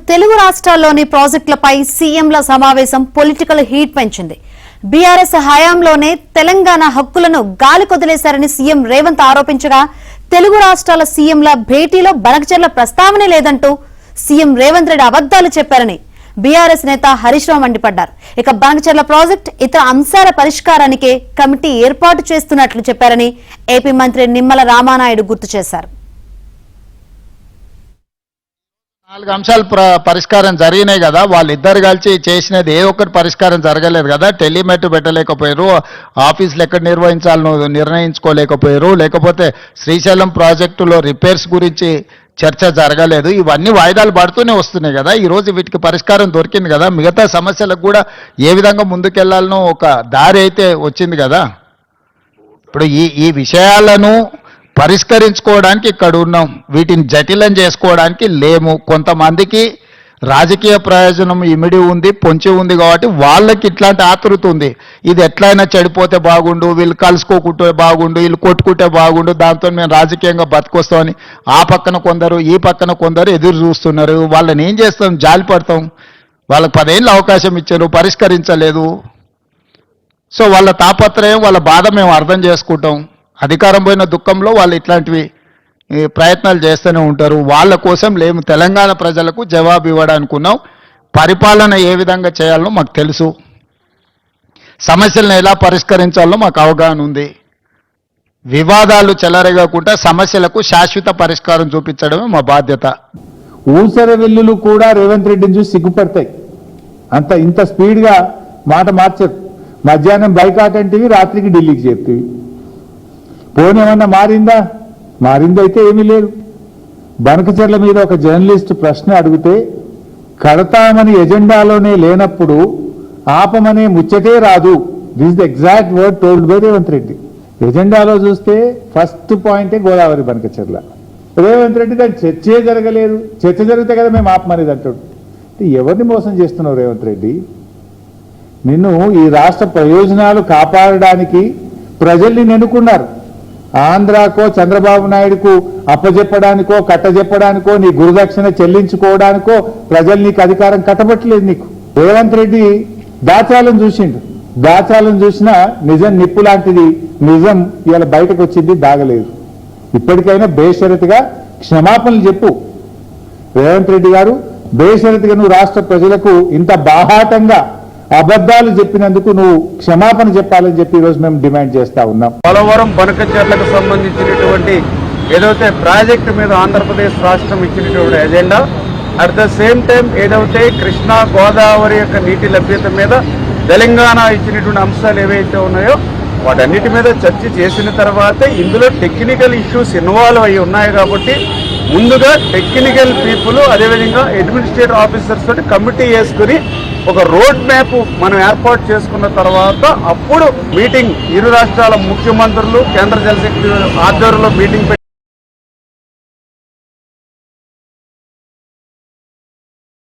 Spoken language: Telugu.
తెలుగు రాష్ట్రాల్లోని ప్రాజెక్టులపై సీఎంల సమావేశం పొలిటికల్ హీట్ పెంచింది. బీఆర్ఎస్ హయాంలోనే తెలంగాణ హక్కులను గాలికొదిలేశారని సీఎం రేవంత్ ఆరోపించగా తెలుగు రాష్ట్రాల సీఎంల భేటీలో బనకచెర్ల ప్రస్తావనే లేదంటూ సీఎం రేవంత్ రెడ్డి అబద్దాలు చెప్పారని బీఆర్ఎస్ నేత హరీష్ రావు మండిపడ్డారు. ఇక బనకచెర్ల ప్రాజెక్టు ఇతర అంశాల పరిష్కారానికే కమిటీ ఏర్పాటు చేస్తున్నట్లు చెప్పారని ఏపీ మంత్రి నిమ్మల రామానాయుడు గుర్తు చేశారు. 4 అంశాలు పరిష్కారం జరిగినాయి కదా, వాళ్ళిద్దరు కలిసి చేసినది ఏ ఒక్కటి పరిష్కారం జరగలేదు కదా. టెలిమెట్ పెట్టలేకపోయారు, ఆఫీసులు ఎక్కడ నిర్వహించాలనో నిర్ణయించుకోలేకపోయారు, లేకపోతే శ్రీశైలం ప్రాజెక్టులో రిపేర్స్ గురించి చర్చ జరగలేదు. ఇవన్నీ వాయిదాలు పడుతూనే వస్తున్నాయి కదా. ఈరోజు వీటికి పరిష్కారం దొరికింది కదా. మిగతా సమస్యలకు కూడా ఏ విధంగా ముందుకెళ్లాలనో ఒక దారి అయితే వచ్చింది కదా. ఇప్పుడు ఈ విషయాలను పరిష్కరించుకోవడానికి ఇక్కడ ఉన్నాం, వీటిని జటిలం చేసుకోవడానికి లేము. కొంతమందికి రాజకీయ ప్రయోజనం ఇమిడి ఉంది, పొంచి ఉంది కాబట్టి వాళ్ళకి ఇట్లాంటి ఆతృత ఉంది. ఇది ఎట్లయినా చెడిపోతే బాగుండు, వీళ్ళు కలుసుకోకుంటే బాగుండు, వీళ్ళు కొట్టుకుంటే బాగుండు, దాంతో మేము రాజకీయంగా బతికొస్తామని ఆ పక్కన కొందరు ఈ పక్కన కొందరు ఎదురు చూస్తున్నారు. వాళ్ళని ఏం చేస్తాం, జాలి పడతాం. వాళ్ళకి 10 ఏళ్ళు అవకాశం ఇచ్చారు, పరిష్కరించలేదు. సో వాళ్ళ తాపత్రయం, వాళ్ళ బాధ మేము అర్థం చేసుకుంటాం. అధికారం పోయిన దుఃఖంలో వాళ్ళు ఇట్లాంటివి ప్రయత్నాలు చేస్తూనే ఉంటారు. వాళ్ళ కోసం లేము, తెలంగాణ ప్రజలకు జవాబు ఇవ్వడానికి ఉన్నాం. పరిపాలన ఏ విధంగా చేయాలో మాకు తెలుసు, సమస్యలను ఎలా పరిష్కరించాలో మాకు అవగాహన ఉంది. వివాదాలు చెలరేగకుండా సమస్యలకు శాశ్వత పరిష్కారం చూపించడమే మా బాధ్యత. ఊసర వెల్లులు కూడా రేవంత్ రెడ్డిని చూసి సిగ్గుపడతాయి. ఇంత స్పీడ్గా మాట మార్చరు. మధ్యాహ్నం బైకాట్ అంటివి, రాత్రికి ఢిల్లీకి చేరుతీవి. పోనీ ఏమన్నా మారిందా? మారిందైతే ఏమీ లేదు. బనకచెర్ల మీద ఒక జర్నలిస్ట్ ప్రశ్న అడిగితే కడతామని ఎజెండాలోనే లేనప్పుడు ఆపమనే ముచ్చటే రాదు. This the exact word told by Revanth Reddy. ఎజెండాలో చూస్తే ఫస్ట్ పాయింటే గోదావరి బనకచెర్ల. రేవంత్ రెడ్డి దాని చర్చే జరగలేదు. చర్చ జరిగితే కదా మేము ఆపమనేది అంటాడు. ఎవరిని మోసం చేస్తున్నావు రేవంత్ రెడ్డి? నిన్ను ఈ రాష్ట్ర ప్రయోజనాలు కాపాడడానికి ప్రజల్ని ఎన్నుకున్నారు. ఆంధ్రాకో చంద్రబాబు నాయుడుకు అప్పజెప్పడానికో కట్టజెప్పడానికో నీ గురుదక్షిణ చెల్లించుకోవడానికో ప్రజలు నీకు అధికారం కట్టబట్టలేదు. నీకు రేవంత్ రెడ్డి దాచాలను చూసిండు. దాచాలను చూసినా నిజం నిప్పు లాంటిది. నిజం ఇవాళ బయటకు వచ్చింది, దాగలేదు. ఇప్పటికైనా బేషరతుగా క్షమాపణలు చెప్పు రేవంత్ రెడ్డి గారు. బేషరతుగా నువ్వు రాష్ట్ర ప్రజలకు ఇంత బాహాటంగా అబద్ధాలు చెప్పినందుకు నువ్వు క్షమాపణ చెప్పాలని చెప్పి ఈరోజు మేము డిమాండ్ చేస్తా ఉన్నాం. పోలవరం బనకచెర్లకు సంబంధించినటువంటి ఏదైతే ప్రాజెక్టు మీద ఆంధ్రప్రదేశ్ రాష్ట్రం ఇచ్చినటువంటి agenda, at the same time ఏదైతే కృష్ణా గోదావరి యొక్క నీటి లభ్యత మీద తెలంగాణ ఇచ్చినటువంటి అంశాలు ఏవైతే ఉన్నాయో వాటన్నిటి మీద చర్చ చేసిన తర్వాతే ఇందులో టెక్నికల్ ఇష్యూస్ ఇన్వాల్వ్ అయ్యి ఉన్నాయి. కాబట్టి ముందుగా టెక్నికల్ పీపుల్ అదేవిధంగా అడ్మినిస్ట్రేటివ్ ఆఫీసర్స్ తోటి కమిటీ వేసుకుని ఒక రోడ్ మ్యాప్ మనం ఏర్పాటు చేసుకున్న తర్వాత అప్పుడు మీటింగ్, ఇరు రాష్ట్రాల ముఖ్యమంత్రులు కేంద్ర జలశక్తి ఆధ్వర్యంలో మీటింగ్